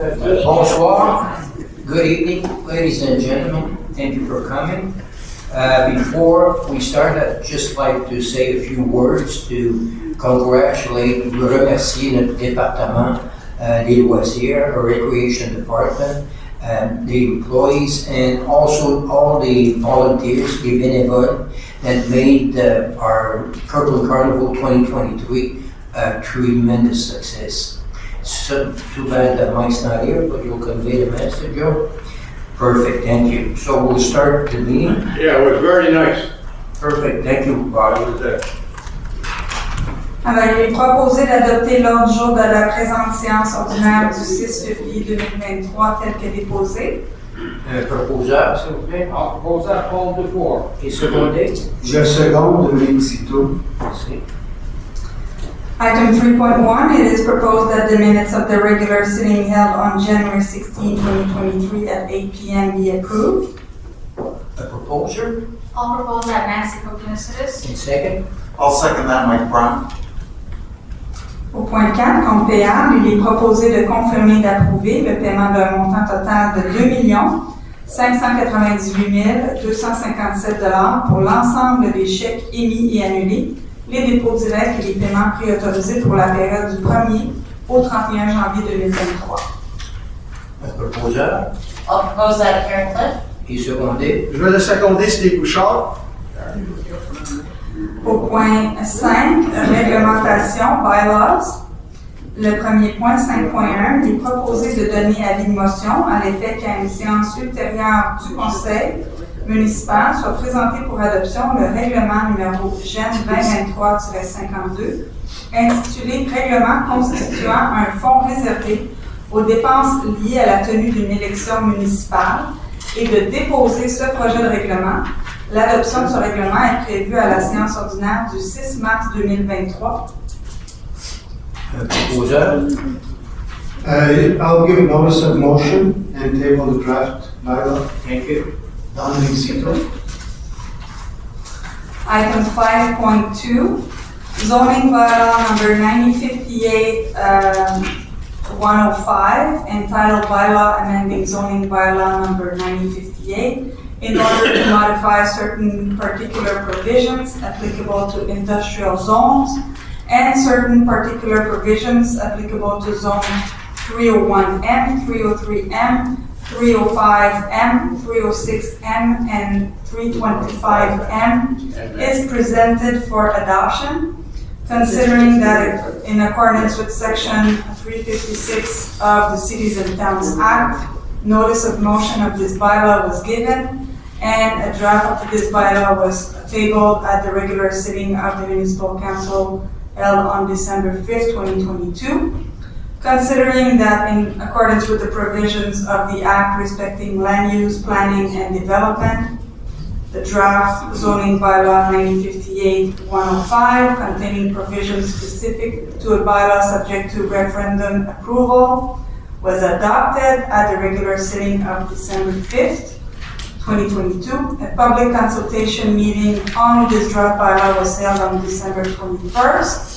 Bonsoir. Good evening, ladies and gentlemen. Thank you for coming. Before we start, I'd just like to say a few words to congratulate, remercier notre département des loisirs, our recreation department, the employees, and also all the volunteers, the bénévoles that made our Purple Carnival 2023 a tremendous success. So, too bad that Mike's not here, but you'll convey the message, Joe. Perfect, thank you. So we'll start the meeting. Yeah, it was very nice. Perfect, thank you, Bob. I was there. Alors, il est proposé d'adopter l'ordre du jour de la présente séance ordinaire du 6 février 2023 tel que déposé. Proposable, s'il vous plaît. I'll propose that call before. Et secondé. Je seconde l'exito. Merci. Item 3.1, it is proposed that the minutes of the regular sitting held on January 16, 2023 at 8 p.m. be approved. A proposer. I'll propose that Nancy Kokounsidis. And second. I'll second that, Mike Brown. Au point 4, compte payable, il est proposé de confirmer et d'approuver le paiement d'un montant total de 2 598 257 $ pour l'ensemble des chèques émis et annulés, les dépôts directs et les paiements préautorisés pour la période du 1er au 31 janvier 2023. Un proposeur. I'll propose that Karen Cliff. Et secondé. Je vais le seconder, Steve Bouchard. Au point 5, réglementation, bylaws. Le premier point, 5.1, il est proposé de donner avis de motion à l'effet qu'à une séance ultérieure du conseil municipal soit présenté pour adoption le règlement numéro GEN 2023-52, intitulé Règlement constituant un fonds réservé aux dépenses liées à la tenue d'une élection municipale et de déposer ce projet de règlement. L'adoption de ce règlement est prévue à la séance ordinaire du 6 mars 2023. Un proposeur. I'll give notice of motion and table the draft bylaw. Thank you. Don l'exito. Item 5.2, zoning bylaw number 9058 105, entitled Bylaw Amending Zoning Bylaw number 9058, in order to modify certain particular provisions applicable to industrial zones and certain particular provisions applicable to zone 301M, 303M, 305M, 306M, and 325M is presented for adoption, considering that in accordance with Section 356 of the Cities and Towns Act, notice of motion of this bylaw was given, and a draft of this bylaw was tabled at the regular sitting of the Municipal Council held on December 5th, 2022. Considering that in accordance with the provisions of the Act respecting land use, planning, and development, the draft zoning bylaw 9058-105 containing provisions specific to a bylaw subject to referendum approval was adopted at the regular sitting of December 5th, 2022. A public consultation meeting on this draft bylaw was held on December 21st.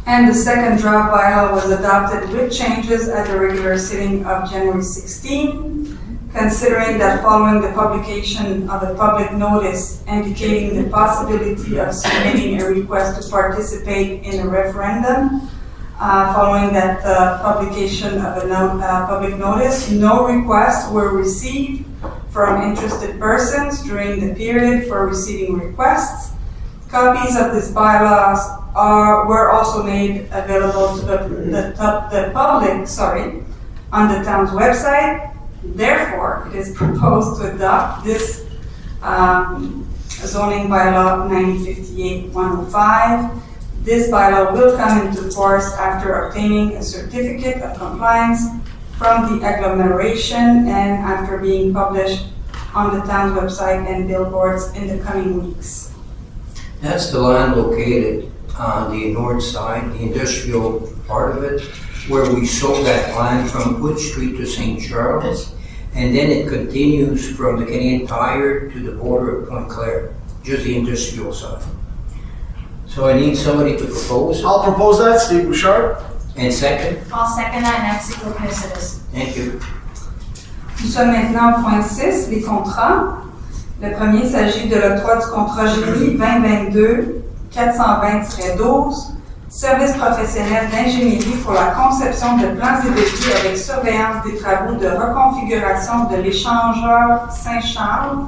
And the second draft bylaw was adopted with changes at the regular sitting of January 16, considering that following the publication of a public notice indicating the possibility of submitting a request to participate in a referendum, following that publication of a public notice, no requests were received from interested persons during the period for receiving requests. Copies of these bylaws were also made available to the public on the town's website. Therefore, it is proposed to adopt this zoning bylaw 9058-105. This bylaw will come into force after obtaining a certificate of compliance from the agglomeration and after being published on the town's website and billboards in the coming weeks. That's the land located on the north side, the industrial part of it, where we sold that land from Wood Street to St. Charles, and then it continues from the Canadian Tire to the border of Point Claire, just the industrial side. So I need somebody to propose. I'll propose that, Steve Bouchard. And second? I'll second that, Nancy Kuknisidis. Thank you. Nous sommes maintenant au point 6, les contrats. Le premier s'agit de l'octroi du contrat génie 2022-420-12, service professionnel d'ingénierie pour la conception de plans et devis avec surveillance des travaux de reconfiguration de l'échangeur Saint-Charles.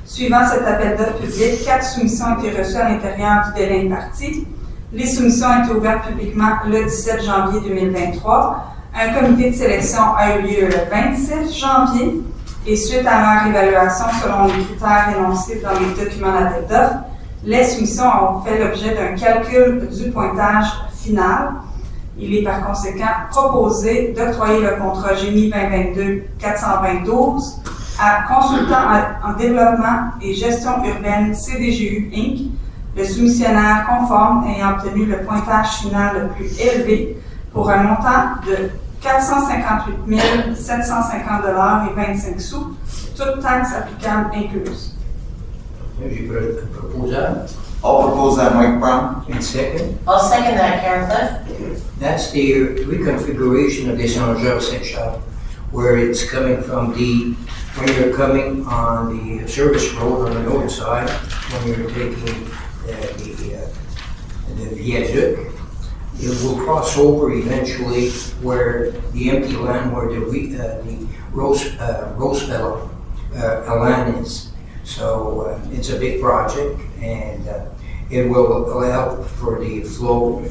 Suivant cet appel d'offres public, 4 soumissions ont été reçues à l'intérieur du délai imparti. Les soumissions ont été ouvertes publiquement le 17 janvier 2023. Un comité de sélection a eu lieu le 27 janvier et suite à leur évaluation selon les critères énoncés dans les documents d'appel d'offres, les soumissions ont fait l'objet d'un calcul du pointage final. Il est par conséquent proposé d'octroyer le contrat Génie 2022-420-12 à Consultant en développement et gestion urbaine CDGU Inc., le soumissionnaire conforme ayant obtenu le pointage final le plus élevé pour un montant de 458 750,25 $, toutes taxes applicables incluses. J'ai proposé. I'll propose that, Mike Brown. And second? I'll second that, Karen Cliff. That's the reconfiguration of the Échangeur Saint-Charles, where it's coming from when you're coming on the service road on the north side, when you're taking the viaduct, it will cross over eventually where the empty land where the Roosevelt land is. So it's a big project, and it will allow for the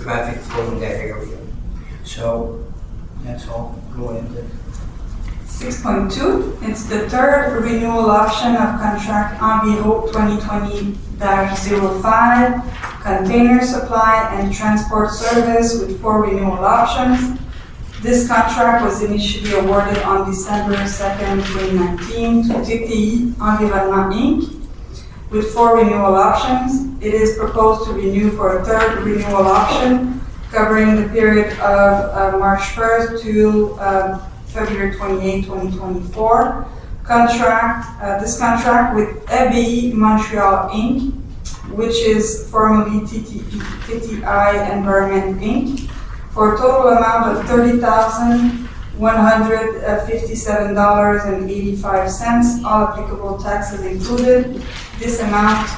traffic flow in that area. So that's all. Go ahead. 6.2, it's the third renewal option of contract Enviro 2020-05, container supply and transport service with 4 renewal options. This contract was initially awarded on December 2nd, 2019 to TTI Environnement Inc. with 4 renewal options. It is proposed to renew for a third renewal option covering the period of March 1st to February 28, 2024. This contract with ABI Montreal Inc., which is formerly TTI Environment Inc., for a total amount of $30,157.85, all applicable taxes included. This amount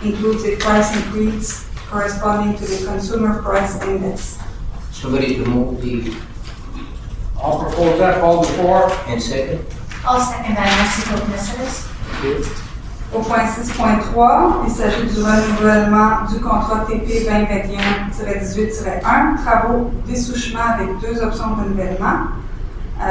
includes a price increase corresponding to the Consumer Price Index. Somebody to move the I'll propose that, call before. and second? I'll second that, Nancy Kuknisidis. Au point 6.3, il s'agit du renouvellement du contrat TP 2021-18-1, travaux dessouchement avec 2 options de renouvellement.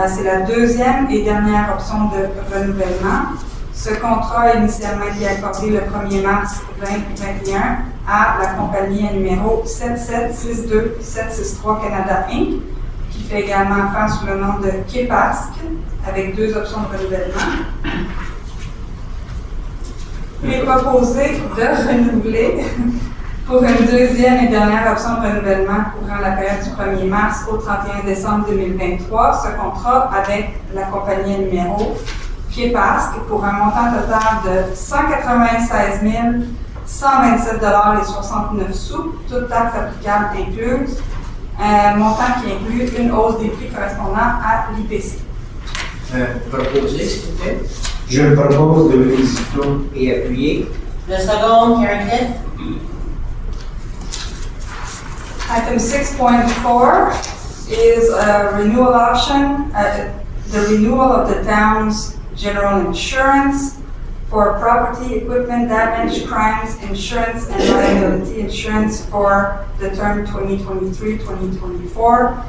C'est la deuxième et dernière option de renouvellement. Ce contrat a initialement été accordé le 1er mars 2021 à la compagnie numéro 7762763 Canada Inc., qui fait également affaire sous le nom de Quépasque, avec 2 options de renouvellement. Il est proposé de renouveler pour une deuxième et dernière option de renouvellement courant la période du 1er mars au 31 décembre 2023, ce contrat avec la compagnie numéro Quépasque pour un montant total de 196 127,69 $, toutes taxes applicables incluses, un montant qui inclut une hausse des prix correspondant à l'IPC. Proposer, s'il vous plaît, Je propose de réquisition. et appuyer. Le second, Karen Cliff. Item 6.4 is a renewal option, the renewal of the town's general insurance for property, equipment damage, crimes, insurance, and liability insurance for the term 2023-2024.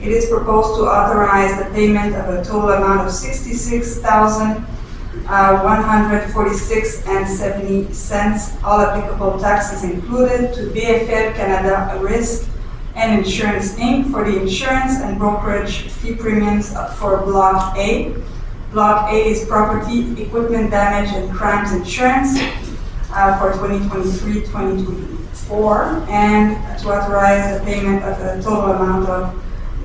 It is proposed to authorize the payment of a total amount of $66,146.70, all applicable taxes included, to BFL Canada Risk and Insurance Inc. for the insurance and brokerage fee premiums for Block A. Block A is property, equipment damage, and crimes insurance for 2023-2024, and to authorize the payment of a total amount of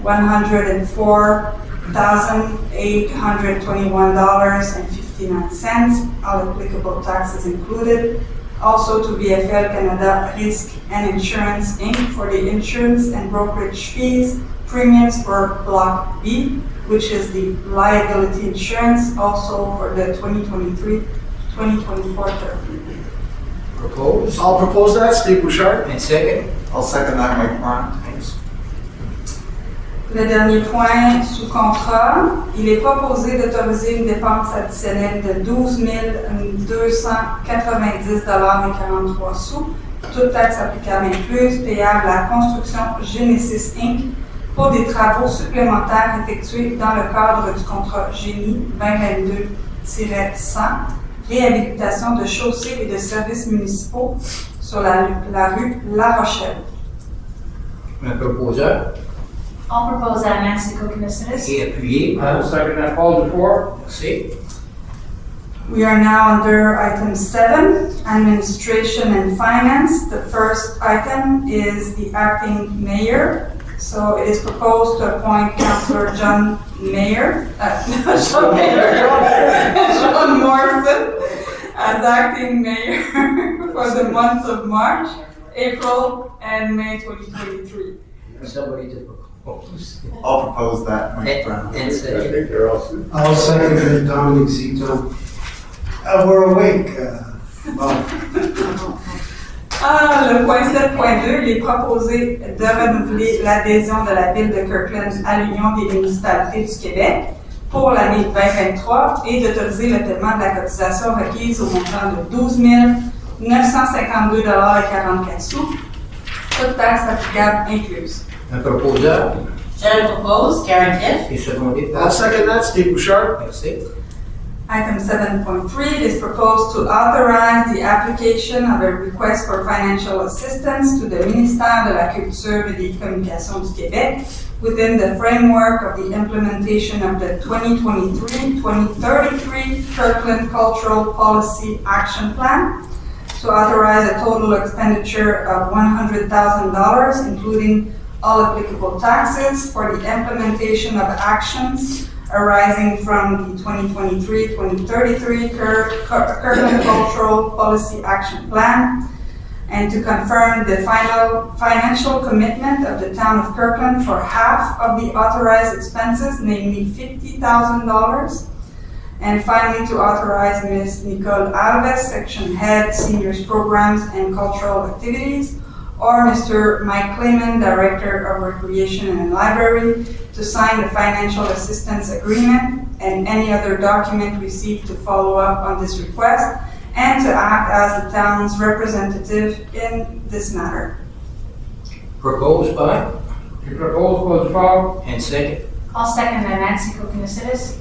$104,821.59, all applicable taxes included. Also to BFL Canada Risk and Insurance Inc. for the insurance and brokerage fees, premiums for Block B, which is the liability insurance, also for the 2023-2024 term. Propose. I'll propose that, Steve Bouchard. And second. I'll second that, Mike Brown. Thanks. Le dernier point sous contrat, il est proposé d'autoriser une dépense additionnelle de 12 290,43 $, toute taxe applicable incluse, payable à la construction Genesis Inc. pour des travaux supplémentaires effectués dans le cadre du contrat Génie 2022-100, réhabilitation de chaussées et de services municipaux sur la rue La Rochelle. Un proposeur I'll propose that, Nancy Kokkinakis. et appuyé I par. will second that called before. Merci. We are now under item 7, administration and finance. The first item is the acting mayor. So it is proposed to appoint Councillor John Mayor, John Morrison as acting mayor for the months of March, April, and May 2023. Somebody to propose. I'll propose that, Mike Brown. And second. they're all soon. I'll second it, Dominic Zito. We're awake, Bob. Le point 7.2, il est proposé de renouveler l'adhésion de la ville de Kirkland à l'Union des municipalités du Québec pour l'année 2023 et d'autoriser le paiement de la cotisation requise au montant de 12 952,44 $, toute taxe applicable incluse. Un proposeur Je le propose, Karen Tiff. et secondé I'll par. second that, Steve Bouchard. Merci. Item 7.3 is proposed to authorize the application of a request for financial assistance to the Ministère de la Culture et des Communications du Québec within the framework of the implementation of the 2023-2033 Kirkland Cultural Policy Action Plan, to authorize a total expenditure of $100,000, including all applicable taxes, for the implementation of actions arising from the 2023-2033 Kirkland Cultural Policy Action Plan, and to confirm the final financial commitment of the town of Kirkland for half of the authorized expenses, namely $50,000. And finally, to authorize Ms. Nicole Alves, Section Head, Seniors Programs and Cultural Activities, or Mr. Mike Clayman, Director of Recreation and Library, to sign the financial assistance agreement and any other document received to follow up on this request, and to act as the town's representative in this matter. Proposed by. You propose called before. And second. I'll second that, Nancy Kokkinakis.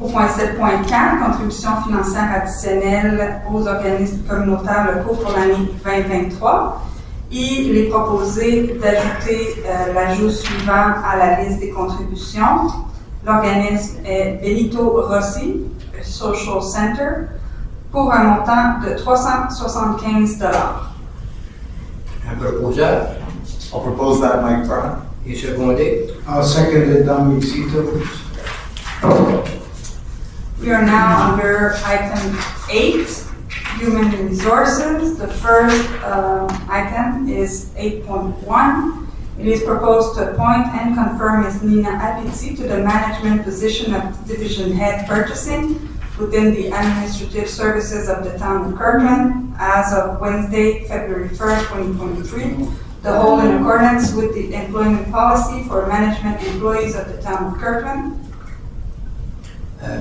Au point 7.4, contribution financière additionnelle aux organismes communautaires locaux pour l'année 2023. Il est proposé d'ajouter l'ajout suivant à la liste des contributions. L'organisme est Benito Rossi, Social Center, pour un montant de $375. Un proposeur I'll propose that, Mike Brown. et secondé. I'll second it, Dominic Zito. We are now under item 8, human resources. The first item is 8.1. It is proposed to appoint and confirm Ms. Nina Apizzi to the management position of Division Head Purchasing within the administrative services of the town of Kirkland as of Wednesday, February 1st, 2023. The whole in accordance with the employment policy for management employees of the town of Kirkland.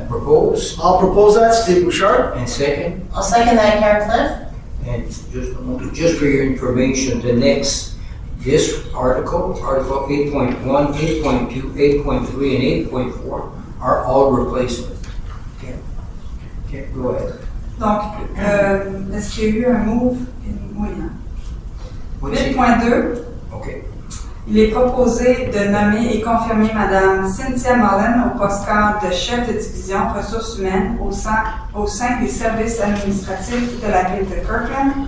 Propose I'll propose that, Steve Bouchard. and second. I'll second that, Karen Cliff. And just for your information, this article 8.1, 8.2, 8.3, and 8.4 are all replacement. Okay, go ahead. Donc, est-ce qu'il y a eu un move? Oui, hein? What's it? 8.2. Okay. Il est proposé de nommer et confirmer Madame Cynthia Mullen au poste cadre de chef de division ressources humaines au sein des services administratifs de la ville de Kirkland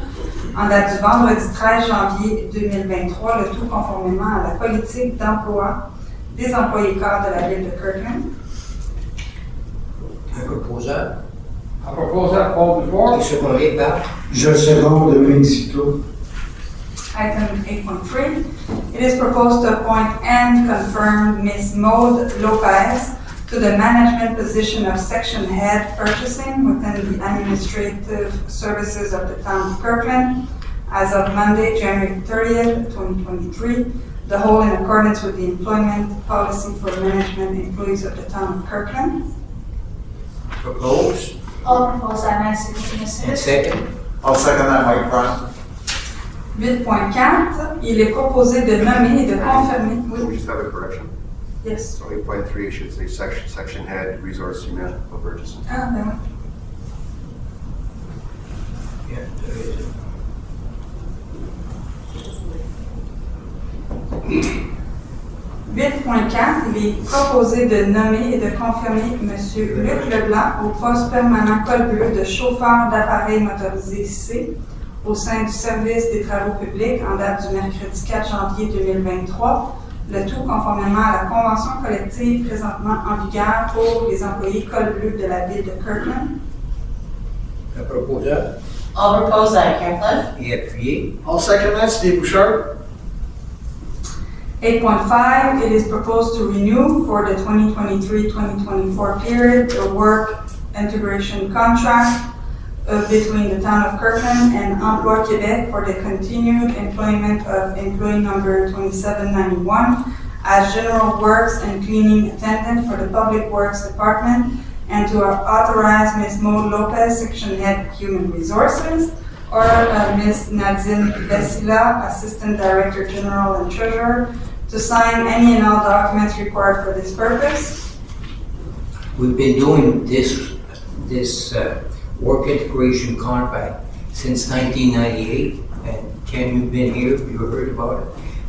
en date du vendredi 13 janvier 2023, le tout conformément à la politique d'emploi des employés cadres de la ville de Kirkland. Un proposeur I propose that called before. et secondé par. Je seconde, Dominic Zito. Item 8.3. It is proposed to appoint and confirm Ms. Maude Lopez to the management position of Section Head Purchasing within the Administrative Services of the Town of Kirkland as of Monday, January 30th, 2023, the whole in accordance with the employment policy for management employees of the Town of Kirkland. Proposed. I'll propose that Nancy And Koukinassidis. second. I'll second that, Mike Brown. 8.4, il est proposé de nommer et de confirmer. Can we Oui, just have a correction? yes. So 8.3 should say section head, resource human purchasing. Ah, ben oui. Yeah, there is. 8.4, il est proposé de nommer et de confirmer M. Luc Leblanc au poste permanent col bleu de chauffeur d'appareil motorisé C au sein du service des travaux publics en date du mercredi 4 janvier 2023, le tout conformément à la convention collective présentement en vigueur pour les employés col bleu de la ville de Kirkland. Un proposeur I'll propose that Carrick Cliff. et appuyé. I'll second that, Steve Bouchard. 8.5, it is proposed to renew for the 2023-2024 period the work integration contract between the Town of Kirkland and Emploi Québec for the continued employment of employee number 2791 as general works and cleaning attendant for the Public Works Department, and to authorize Ms. Maude Lopez, Section Head Human Resources, or Ms. Nadine Vesila, Assistant Director General and Treasurer, to sign any and all documents required for this purpose. We've been doing this work integration contract since 1998, and Ken, you've been here, you heard about it.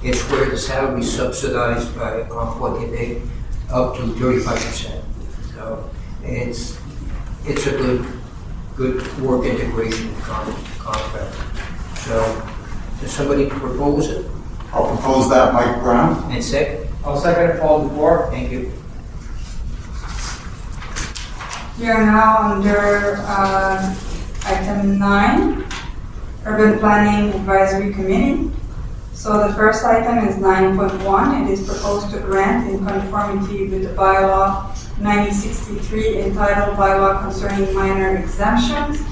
It's where the salary is subsidized by Emploi Québec up to 35%. So it's a good work integration contract. So does somebody propose it? I'll propose that, Mike Brown. And second? I'll second it, Paul DeFore. Thank you. We are now under item 9, Urban Planning Advisory Committee. So the first item is 9.1. It is proposed to grant in conformity with the bylaw 9063 entitled Bylaw Concerning Minor Exemptions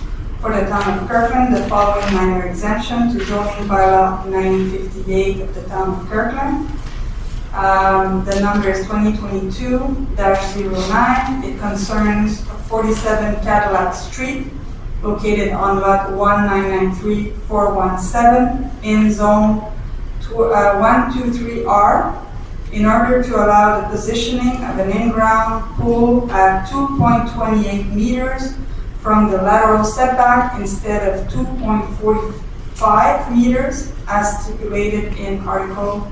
for the Town of Kirkland the following minor exemption to zoning bylaw 9058 of the Town of Kirkland. The number is 2022-09. It concerns 47 Cadillac Street, located on lot 1993417 in zone 123R, in order to allow the positioning of an in-ground pool at 2.28 meters from the lateral setback instead of 2.45 meters as stipulated in Article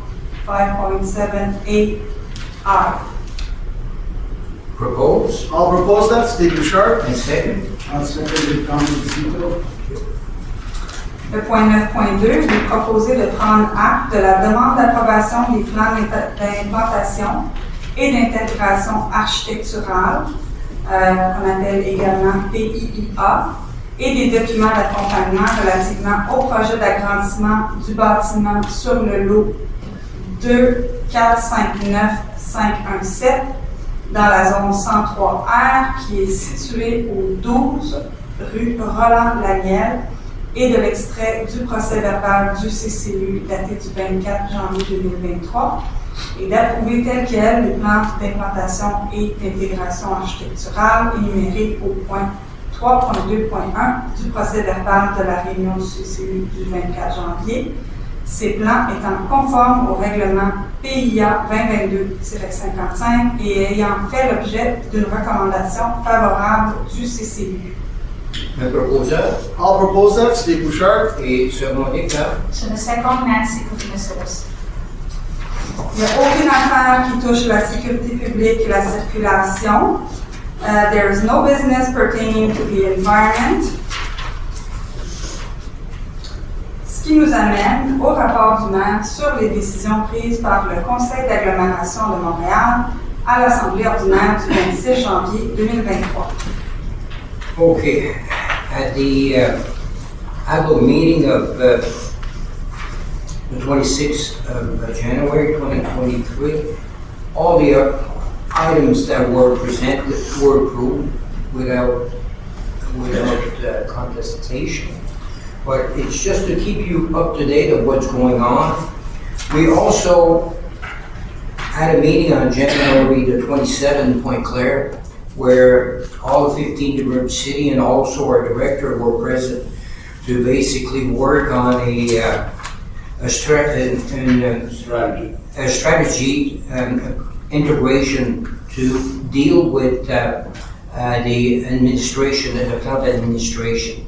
5.78I. Propose? I'll propose that, Steve Bouchard. And second? I'll second it, Dominic Zito. Le point 9.2, il est proposé de prendre acte de la demande d'approbation des plans d'implantation et d'intégration architecturale, qu'on appelle également PIIA, et des documents d'accompagnement relativement au projet d'agrandissement du bâtiment sur le lot 2459517 dans la zone 103R qui est située au 12 rue Roland-Laniel, et de l'extrait du procès verbal du CCU daté du 24 janvier 2023 et d'approuver tel quel les plans d'implantation et d'intégration architecturale énumérés au point 3.2.1 du procès verbal de la réunion du CCU du 24 janvier, ces plans étant conformes au règlement PIA 2022-55 et ayant fait l'objet d'une recommandation favorable du CCU. Un proposeur I'll propose that, Steve Bouchard. et secondé par So the second, Nancy Koukinassidis. Il n'y a aucune affaire qui touche la sécurité publique et la circulation. There is no business pertaining to the environment. Ce qui nous amène au rapport du maire sur les décisions prises par le Conseil d'agglomération de Montréal à l'Assemblée ordinaire du 26 janvier 2023. Okay, at the annual meeting of the 26th of January 2023. All the items that were presented were approved without contestation. But it's just to keep you up to date of what's going on. We also had a meeting on January the 27th in Pointe Claire, where all 15 different city and also our director were present to basically work on a strategy integration to deal with the administration and the county administration.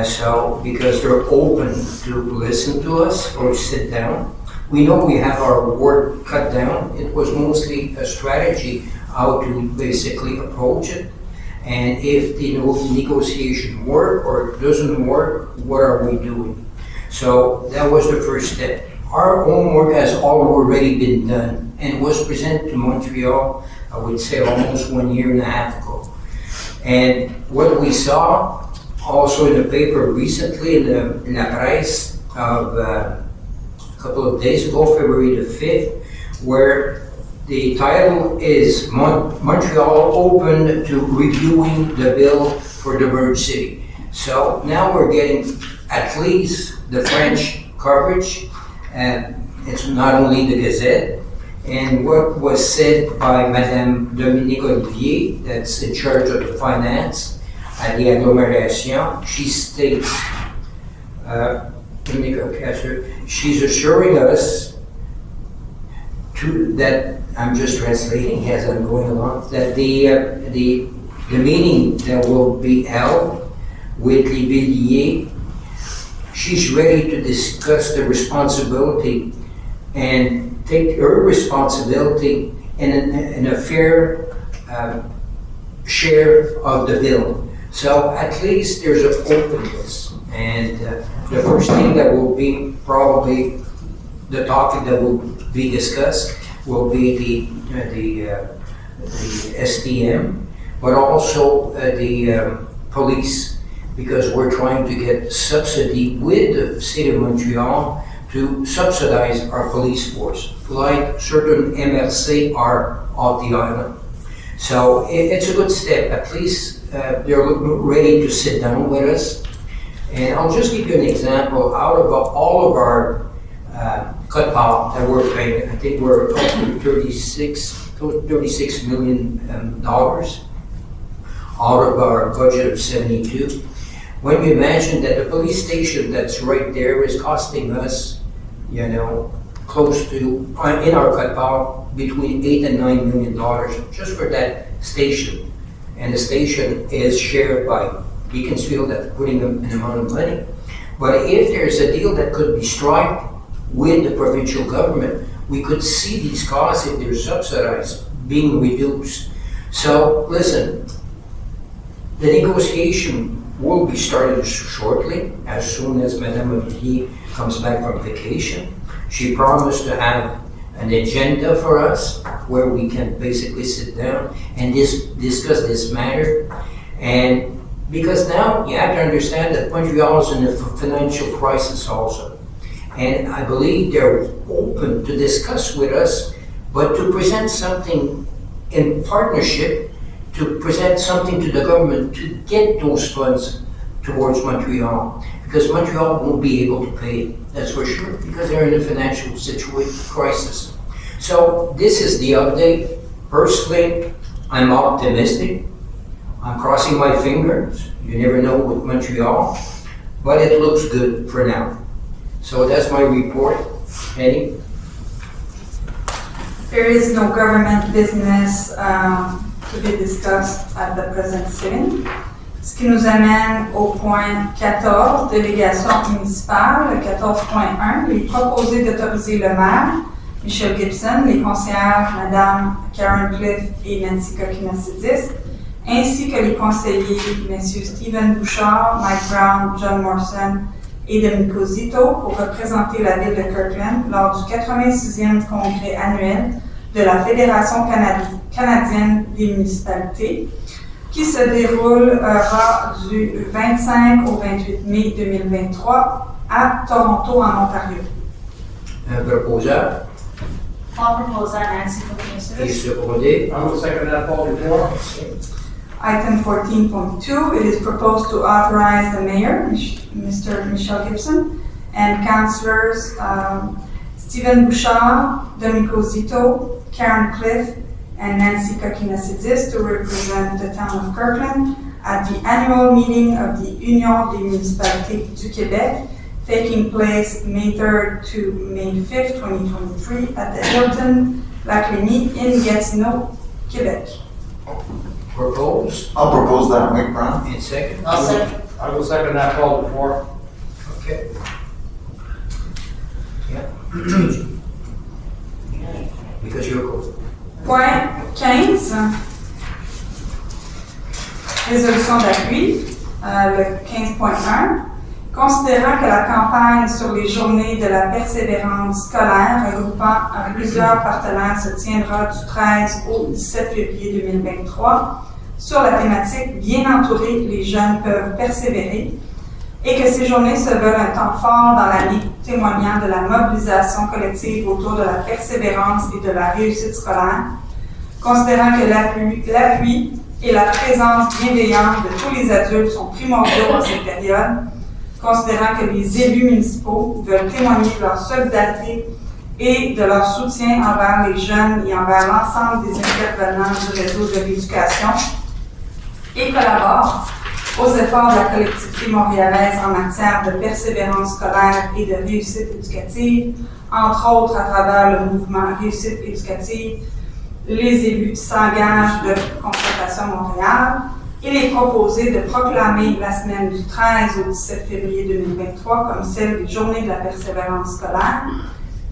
So, because they're open to listen to us or sit down. We know we have our work cut down. It was mostly a strategy how to basically approach it. And if the negotiation work or doesn't work, what are we doing? So that was the first step. Our homework has already been done and was presented to Montreal, I would say almost 1.5 years ago. And what we saw also in the paper recently, in La Presse of a couple of days ago, February the 5th, where the title is Montreal open to reviewing the bill for the merged city. So now we're getting at least the French coverage, and it's not only the Gazette. And what was said by Madame Dominique Olivier, that's in charge of the finance at the agglomeration, she states, she's assuring us that, I'm just translating as I'm going along, that the meeting that will be held with Villiers, she's ready to discuss the responsibility and take her responsibility in a fair share of the bill. So at least there's an openness. And the first thing that will be probably the topic that will be discussed will be the STM, but also the police, because we're trying to get subsidy with the City of Montreal to subsidize our police force, like certain MRC are off the island. So it's a good step. At least they're ready to sit down with us. And I'll just give you an example. Out of all of our cut-off that we're paying, I think we're up to $36 million out of our budget of 72. When you imagine that the police station that's right there is costing us, close to, in our cut-off, between $8 and $9 million just for that station. And the station is shared by Beaconsfield that's putting an amount of money. But if there's a deal that could be struck with the provincial government, we could see these costs, if they're subsidized, being reduced. So listen, the negotiation will be started shortly, as soon as Madame Olivier comes back from vacation. She promised to have an agenda for us where we can basically sit down and discuss this matter. And because now you have to understand that Montreal is in a financial crisis also. And I believe they're open to discuss with us, but to present something in partnership, to present something to the government to get those funds towards Montreal. Because Montreal won't be able to pay it, that's for sure, because they're in a financial crisis. So this is the update. Personally, I'm optimistic. I'm crossing my fingers. You never know with Montreal, but it looks good for now. So that's my report. Eddie? There is no government business to be discussed at the present sitting. Ce qui nous amène au point 14, délégation municipale, le 14.1, il est proposé d'autoriser le maire, Michel Gibson, les conseillères Mme Karen Cliff et Nancy Kokinassidis, ainsi que les conseillers M. Stephen Bouchard, Mike Brown, John Morrison et Dominico Zito pour représenter la ville de Kirkland lors du 86e congrès annuel de la Fédération canadienne des municipalités, qui se déroulera du 25 au 28 mai 2023 à Toronto, en Ontario. Un proposeur Paul propose that Nancy Cooper est Service. secondé. I will second that Paul before. Item 14.2, it is proposed to authorize the mayor, Mr. Michel Gibson, and councillors Stephen Bouchard, Domenico Zito, Karen Cliff, and Nancy Kokina-Sidis to represent the town of Kirkland at the annual meeting of the Union des municipalités du Québec, taking place May 3rd to May 5th, 2023 at the Hilton La Clinique in Gatineau, Québec. Propose I'll propose that, Mike Brown. and second. I'll second. I will second that Paul before. Okay. Yeah. Because you're cool. Point 15. Résolution d'appui, le 15.1. Considérant que la campagne sur les journées de la persévérance scolaire regroupant plusieurs partenaires se tiendra du 13 au 17 février 2023 sur la thématique « Bien entourés, les jeunes peuvent persévérer » et que ces journées se veulent un temps fort dans l'année témoignant de la mobilisation collective autour de la persévérance et de la réussite scolaire, considérant que l'appui et la présence bienveillante de tous les adultes sont primordiaux en cette période, considérant que les élus municipaux veulent témoigner de leur solidarité et de leur soutien envers les jeunes et envers l'ensemble des intervenants du réseau de l'éducation, et collaborent aux efforts de la collectivité montréalaise en matière de persévérance scolaire et de réussite éducative, entre autres à travers le mouvement Réussite éducative, les élus s'engagent de Concertation Montréal, il est proposé de proclamer la semaine du 13 au 17 février 2023 comme celle des Journées de la persévérance scolaire,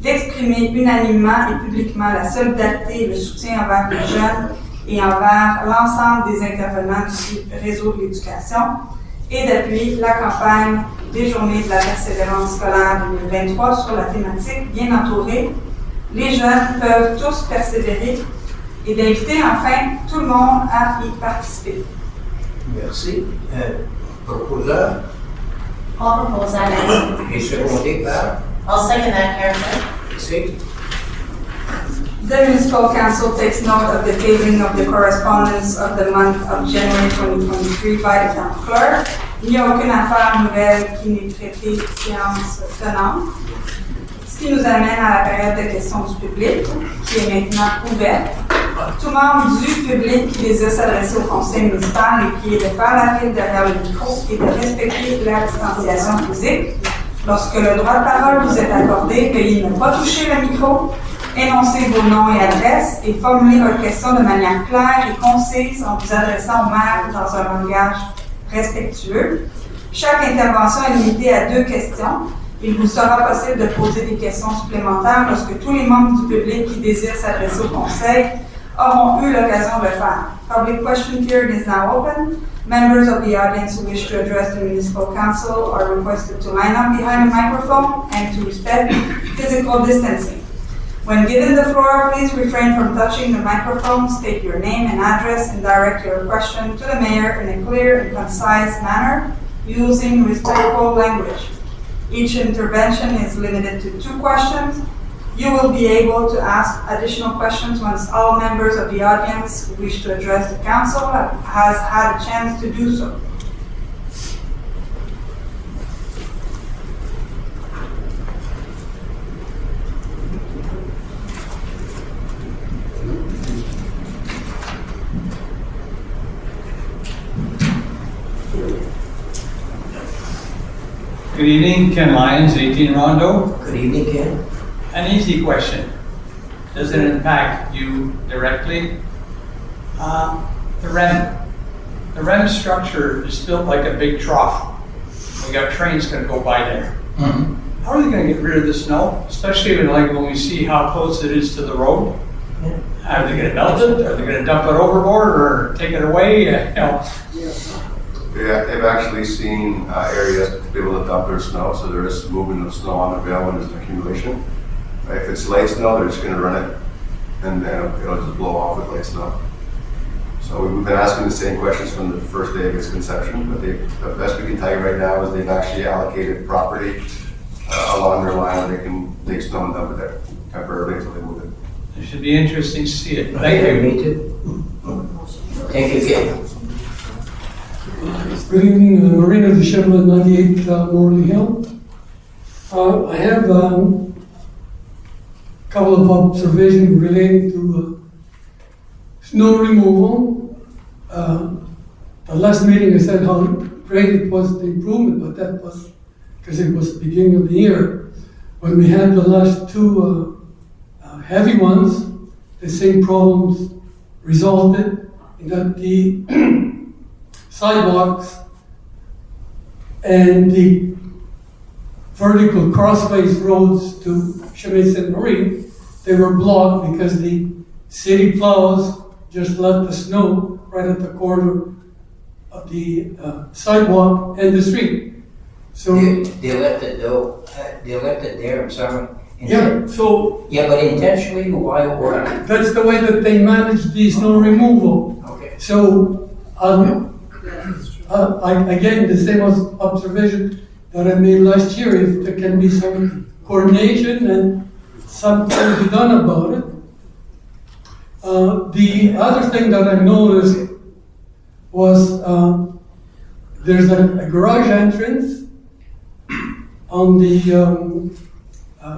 d'exprimer unanimement et publiquement la solidarité et le soutien envers les jeunes et envers l'ensemble des intervenants du réseau de l'éducation, et d'appuyer la campagne des Journées de la persévérance scolaire 2023 sur la thématique « Bien entourés, les jeunes peuvent tous persévérer » et d'inviter enfin tout le monde à y participer. Merci. Proposeur Paul propose that Nancy. est secondé par. I'll second that Karen Cliff. Merci. The Municipal Council takes note of the tabling of the correspondence of the month of January 2023 by the Town Clerk. Il n'y a aucune affaire nouvelle qui n'est traitée séance tenante. Ce qui nous amène à la période de questions du public, qui est maintenant ouverte. Tout membre du public qui désire s'adresser au conseil municipal est prié de faire la file derrière le micro et de respecter la distanciation physique. Lorsque le droit de parole vous est accordé, veuillez ne pas toucher le micro, énoncer vos noms et adresses et formuler votre question de manière claire et concise en vous adressant au maire dans un langage respectueux. Chaque intervention est limitée à 2 questions. Il vous sera possible de poser des questions supplémentaires lorsque tous les membres du public qui désirent s'adresser au conseil auront eu l'occasion de le faire. Public question period is now open. Members of the audience who wish to address the municipal council are requested to line up behind a microphone and to respect physical distancing. When given the floor, please refrain from touching the microphone, state your name and address, and direct your question to the mayor in a clear and concise manner using respectful language. Each intervention is limited to 2 questions. You will be able to ask additional questions once all members of the audience who wish to address the council has had a chance to do so. Good evening, Ken Lyons, 18 Rondo. Good evening, Ken. An easy question. Does it impact you directly? The REM structure is built like a big trough. We got trains gonna go by there. Mm-hmm. How are they gonna get rid of the snow? Especially when we see how close it is to the road. Yeah. Are they gonna melt it? Are they gonna dump it overboard or take it away? Yeah, they've actually seen areas to be able to dump their snow, so there is movement of snow on the rail when there's an accumulation. If it's light snow, they're just gonna run it, and then it'll just blow off with light snow. So we've been asking the same questions from the first day of its conception, but the best we can tell you right now is they've actually allocated property along their line, and they can take snow and dump it there temporarily until they move it. It should be interesting to see it. Thank you. Me too. Thank you, Kate. Good evening, Marina de Chevrolet, 98 Morley Hill. I have a couple of observations relating to snow removal. The last meeting I said how great it was, the improvement, but that was because it was the beginning of the year. When we had the last two heavy ones, the same problems resulted in that the sidewalks and the vertical crossways roads to Chemin Sainte-Marie, they were blocked because the city plows just left the snow right at the corner of the sidewalk and the street. So They left it though, they left it there, I'm sorry. yeah, so Yeah, but intentionally, why, or? that's the way that they manage the snow removal. Okay. So again, the same observation that I made last year, if there can be some coordination and something to be done about it. The other thing that I noticed was there's a garage entrance on the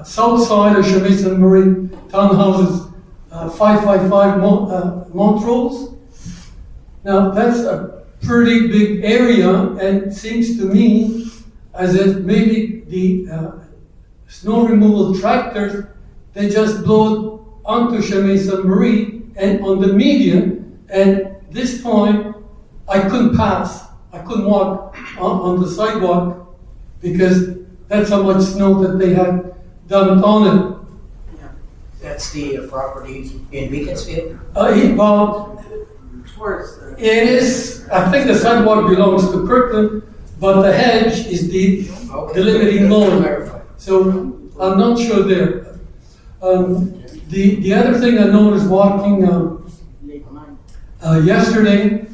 south side of Chemin Sainte-Marie townhouses, 555 Montrose. Now that's a pretty big area, and it seems to me as if maybe the snow removal tractors, they just blow it onto Chemin Sainte-Marie and on the median, and this point I couldn't pass. I couldn't walk on the sidewalk because that's how much snow that they had dumped on it. That's the property in Beaconsfield? Well, it is, I think the sidewalk belongs to Kirkland, but the hedge is the limiting mode. So I'm not sure there. The other thing I noticed walking yesterday,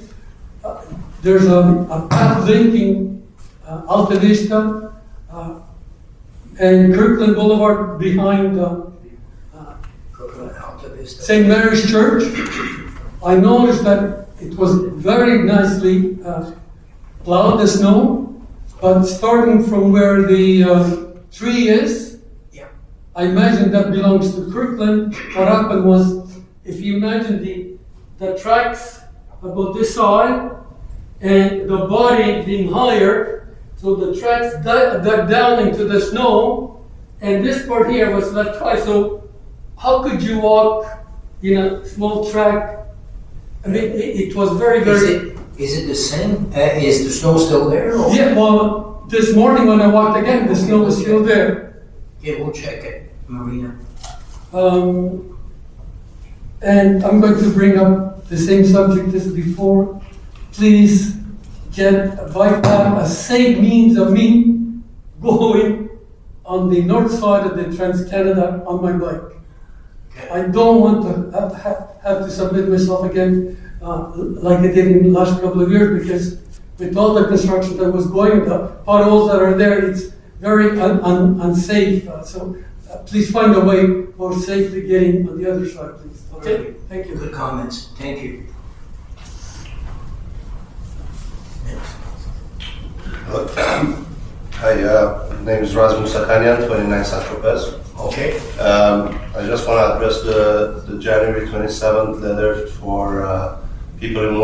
there's a path linking Alta Vista and Kirkland Boulevard behind St. Mary's Church. I noticed that it was very nicely plowed, the snow, but starting from where the tree is, Yeah. I imagine that belongs to Kirkland. What happened was, if you imagine the tracks about this side and the body being higher, so the tracks dug down into the snow, and this part here was left high. So how could you walk in a small track? I mean, it was very, very. Is it the same? Is the snow still there? Or? Yeah, well, this morning when I walked again, the snow was still there. Yeah, we'll check it, Marina. And I'm going to bring up the same subject as before. Please get a bike path, a safe means of me going on the north side of the Trans-Canada on my bike. I don't want to have to submit myself again like I did in the last couple of years, because with all the construction that was going, the potholes that are there, it's very unsafe. So please find a way for safely getting on the other side, please. Okay? Thank you. Good comments. Thank you. Hi, my name is Rasmus Sakanian, 29 Saint-Tropez. Okay. I just want to address the January 27th letter for people in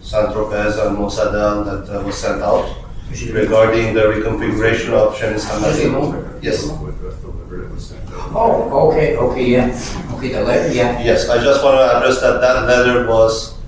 Saint-Tropez and Mossadel that was sent out regarding the reconfiguration of Chemin Sainte-Marie. Yes. Oh, okay, yeah. Okay, the letter, yeah. Yes, I just want to address that letter was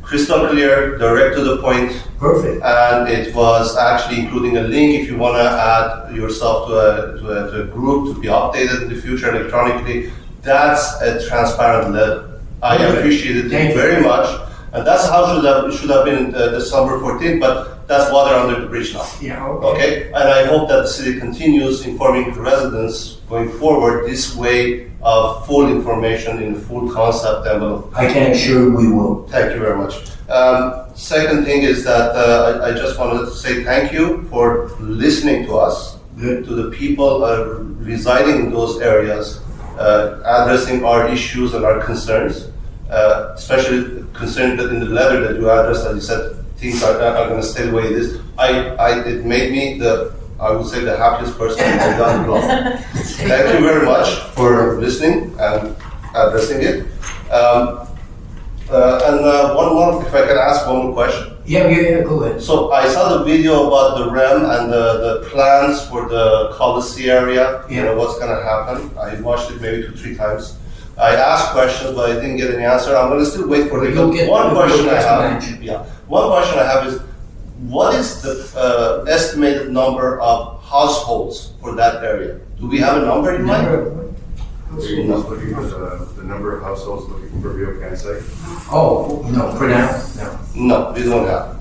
crystal clear, direct to the point. Perfect. And it was actually including a link if you want to add yourself to a group to be updated in the future electronically. That's a transparent letter. I appreciate it very much. And that's how it should have been December 14th, but that's water under the bridge now. Yeah, Okay? And I hope that the city continues informing the residents going forward this way of full information in full concept envelope. I can assure we will. Thank you very much. Second thing is that I just wanted to say thank you for listening to us. Good. to the people residing in those areas, addressing our issues and our concerns, especially concerned that in the letter that you addressed, that you said things are going to stay the way it is. It made me I would say the happiest person on the block. Thank you very much for listening and addressing it. One more, if I can ask one more question. Yeah, go ahead. So I saw the video about the REM and the plans for the Coliseum area, you know, what's gonna happen. I watched it maybe 2-3 times. I asked questions, but I didn't get any answer. I'm gonna still wait for the, one question I have is, what is the estimated number of households for that area? Do we have a number in mind? Are you just looking for the number of households looking for Rio Kansai? Oh, no, for now, no. No, we don't have.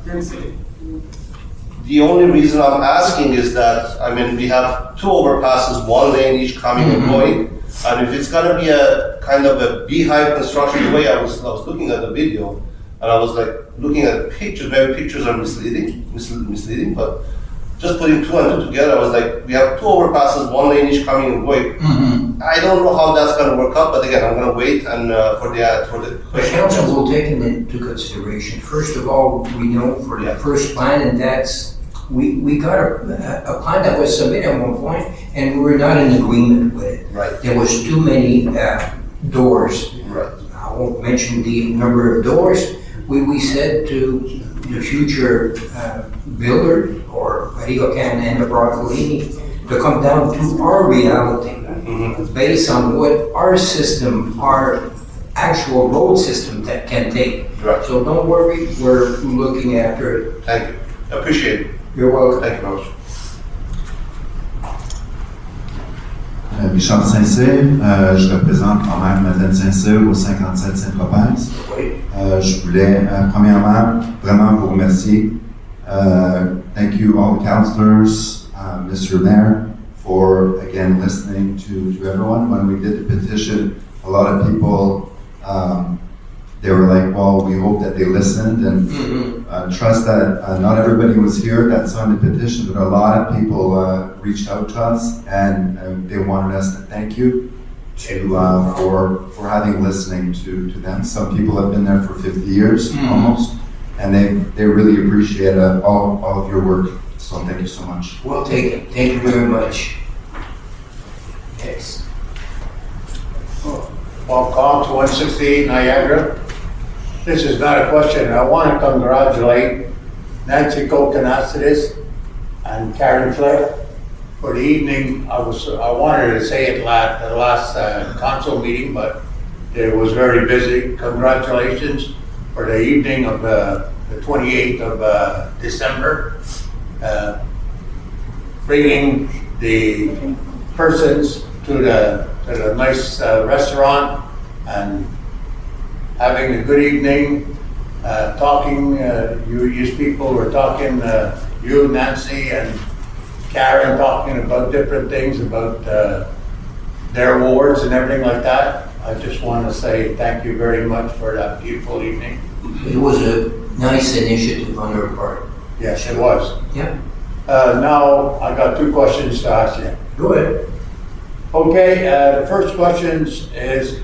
The only reason I'm asking is that, I mean, we have 2 overpasses, 1 lane each coming and going. And if it's gonna be a kind of a beehive construction, the way I was looking at the video, and I was like looking at pictures, maybe pictures are misleading, but just putting 2 and 2 together, I was like, we have 2 overpasses, 1 lane each coming and going. I don't know how that's going to work out, but again, I'm going to wait and for the The question. council will take it into consideration. First of all, we know for the first plan, and that's, we got a plan that was submitted at one point, and we were not in agreement with it. Right. There was too many doors. Right. I won't mention the number of doors. We said to the future builder, or Rio Can and the Broccolini, to come down to our reality, based on what our system, our actual road system that can take. Right. So don't worry, we're looking after it. Thank you. Appreciate it. You're welcome. Thank you very much. Richard Saint-Cyr, je représente quand même Madeleine Saint-Cyr au 57 Saint-Tropez. Je voulais premièrement vraiment vous remercier. Thank you all the councillors, Mr. Mayor, for again listening to everyone. When we did the petition, a lot of people, they were like, well, we hope that they listened and trust that not everybody was here that signed the petition, but a lot of people reached out to us and they wanted us to thank you for having listening to them. Some people have been there for 50 years almost, and they really appreciate all of your work. So thank you so much. We'll take it. Thank you very much. Yes. Bob Cox, 168 Niagara. This is not a question. I want to congratulate Nancy Kokonasides and Karen Clare for the evening. I wanted to say it at the last council meeting, but it was very busy. Congratulations for the evening of the 28th of December. Bringing the persons to the nice restaurant and having a good evening, talking, you people were talking, you, Nancy, and Karen talking about different things, about their wards and everything like that. I just want to say thank you very much for that beautiful evening. It was a nice initiative on your part. Yes, it was. Yeah. Now, I got 2 questions to ask you. Go ahead. Okay, the first question is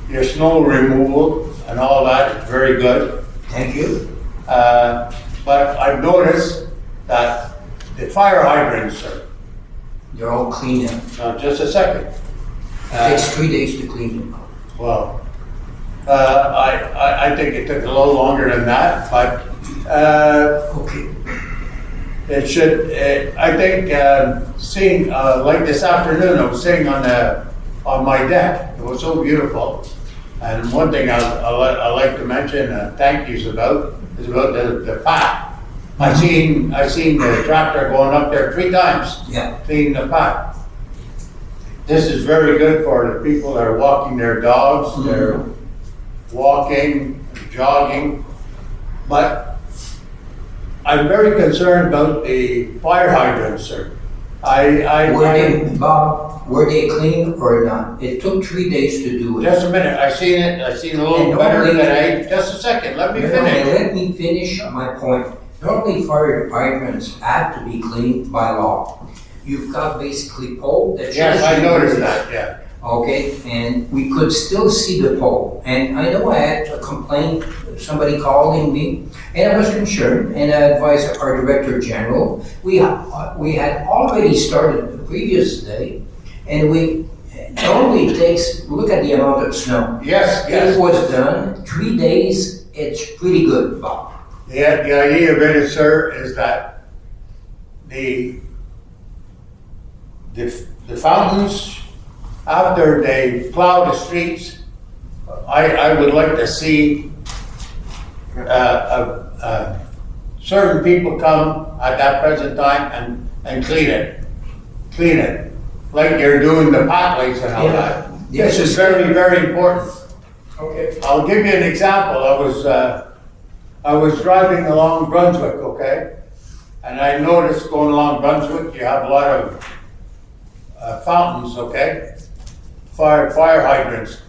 your snow removal and all that is very good. Thank you. But I've noticed that the fire hydrants, sir. They're all cleaned up. Now, just a second. It takes 3 days to clean them up. Well, I think it took a little longer than that, but Okay. it should. I think seeing like this afternoon, I was sitting on my deck. It was so beautiful. And one thing I like to mention, thank yous about, is about the path. I seen the tractor going up there 3 times, Yeah. cleaning the path. This is very good for the people that are walking their dogs, they're walking, jogging, but I'm very concerned about the fire hydrants, sir. Bob, were they clean or not? It took 3 days to do it. Just a minute, I seen it, I seen a little And better normally- than just a second, let me finish. Let me finish my point. Normally fire hydrants have to be cleaned by law. you've got basically pole that shows. Yes, I you noticed where it that, is. yeah. Okay, and we could still see the pole. And I know I had a complaint, somebody calling me, and I was concerned, and I advised our Director General. We had already started the previous day, and normally it takes, look at the amount of snow. Yes, It was done, 3 days, it's pretty good, Bob. The idea of it is, sir, is that the fountains, after they plow the streets, I would like to see certain people come at that present time and clean it. Clean it, like you're doing the pathways and all Yeah. that. Yes, This is it's- very, very important. Okay. I'll give you an example. I was driving along Brunswick, okay? And I noticed going along Brunswick, you have a lot of fountains, okay? Fire hydrants.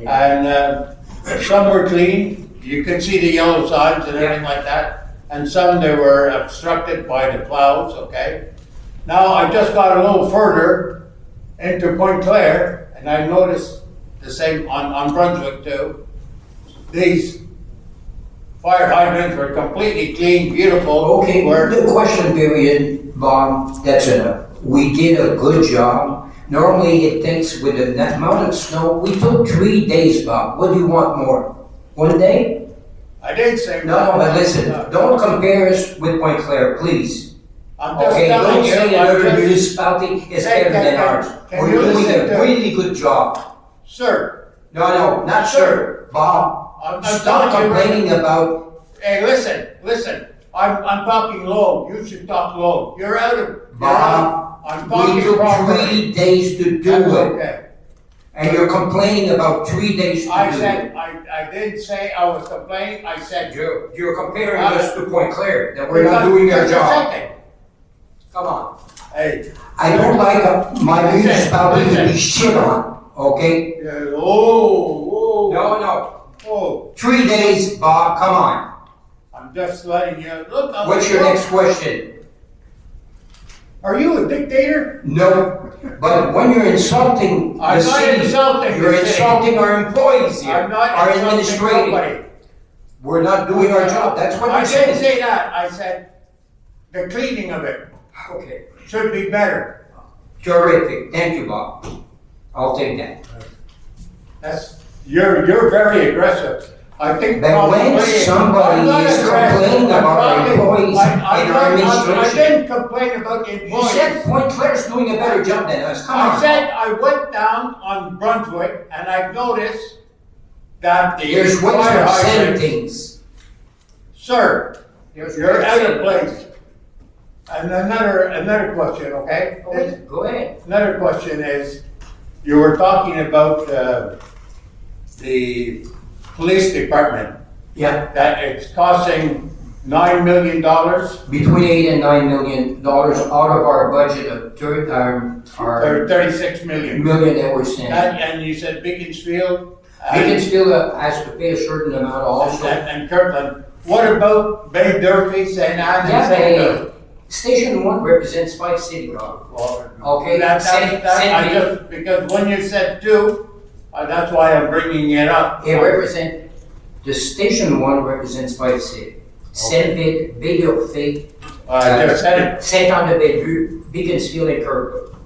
And some were clean. You could see the yellow signs and everything like that. And some, they were obstructed by the clouds, okay? Now, I just got a little further into Point Claire, and I noticed the same on Brunswick too. These fire hydrants were completely clean, beautiful. Okay, the question period, Bob, that's enough. We did a good job. Normally it takes, with the amount of snow, we took 3 days, Bob. What do you want more? 1 day? I didn't say. No, but listen, don't compare us with Point Claire, please. I'm just Okay, telling don't you, say I'm another just- municipality is Hey, better than ours. can We're you doing listen a to- really good job. Sir, No, not sir, Bob. I'm Stop telling you right complaining about, hey, listen. I'm talking low. You should talk low. You're out of. Bob, I'm we talking took properly. 3 days to do That's it. okay. And you're complaining about 3 days to do I it. said, I didn't say I was complaining. I said You're comparing us to Point Claire, that we're not doing our Just a job. second. Come on. Hey. I don't like my Listen, municipality to be listen. shit on, okay? Oh. No. Oh. 3 days, Bob, come on. I'm just letting you look. What's your next question? Are you a dictator? No, but when you're insulting the I'm not city, insulting you're the city. insulting our employees here, I'm not our insulting administrative. nobody. We're not doing our job, that's what I you're didn't saying. say that. I said the cleaning of it Okay, should be better. terrific, thank you, Bob. I'll take that. You're very aggressive. I think. But when probably- somebody I'm not is aggressive. complaining I'm about our talking- employees I- in I'm our not- I administration. didn't complain about the You employees. said Point Claire's doing a better job than us, come I on. said I went down on Brunswick and I noticed that the There's ways fire of saying hydrants. things. Sir, There's you're ways out saying of place. And another question, okay? things. Go ahead. Another question is, you were talking about the police department, Yeah, that it's costing $9 million. between $8 and $9 million out of our budget of our 36 million. million that we're sending. And you said Beaconsfield. Beaconsfield has to pay a certain amount also. And Kirtland. What about Bay Durfee, St. Anne, and Yeah, St. Louis? Station 1 represents 5 city, Bob. Okay, Because when you said two, that's why I'm bringing it up. the Station 1 represents 5 city. Saint-Vite, Baie-Durfee, I just said it. Saint-Anne-de-Bellevue, Beaconsfield, and Kirkwood.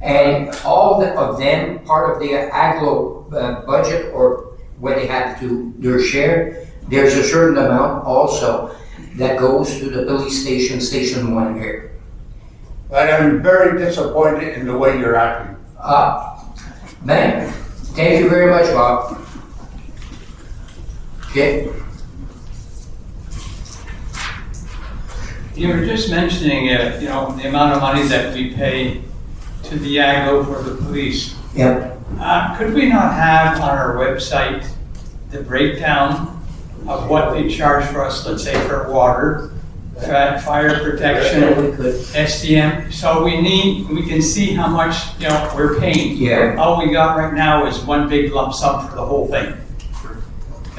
And all of them, part of their aglo budget, or when they have to their share, there's a certain amount also that goes to the police station, Station 1 here. But I'm very disappointed in the way you're acting. Man, thank you very much, Bob. Okay. You were just mentioning, the amount of money that we pay to the AGO for the police. Yep. Could we not have on our website the breakdown of what they charge for us, let's say for water, fire protection, Yeah, we could. SDM? So we can see how much, we're paying. Yeah. All we got right now is one big lump sum for the whole thing.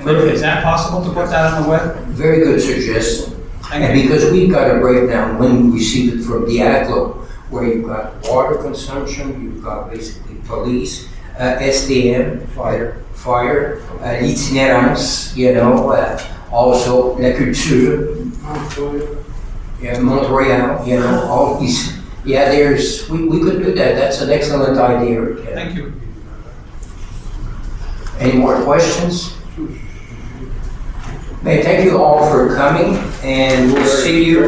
Is that possible to put that on the web? Very good suggestion. Thank And you. because we've got a breakdown when we receive it from the AGLO, where you've got water consumption, you've got basically police, SDM, fire, l'itinérance, also la culture, Montreal, all these. Yeah, we could do that. That's an excellent idea. Thank you. Any more questions? May I thank you all for coming, and we'll see you.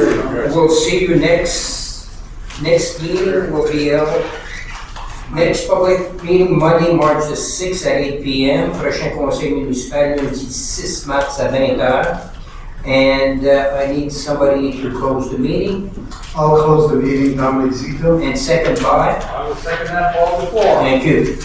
We'll see you next meeting will be next public meeting Monday, March the 6th at 8 p.m. Prochain conseil municipal lundi 6 mars à 20h. And I need somebody to close the meeting. I'll close the meeting, Dominic Zito. And second by? I will second that, Paul, before. Thank you.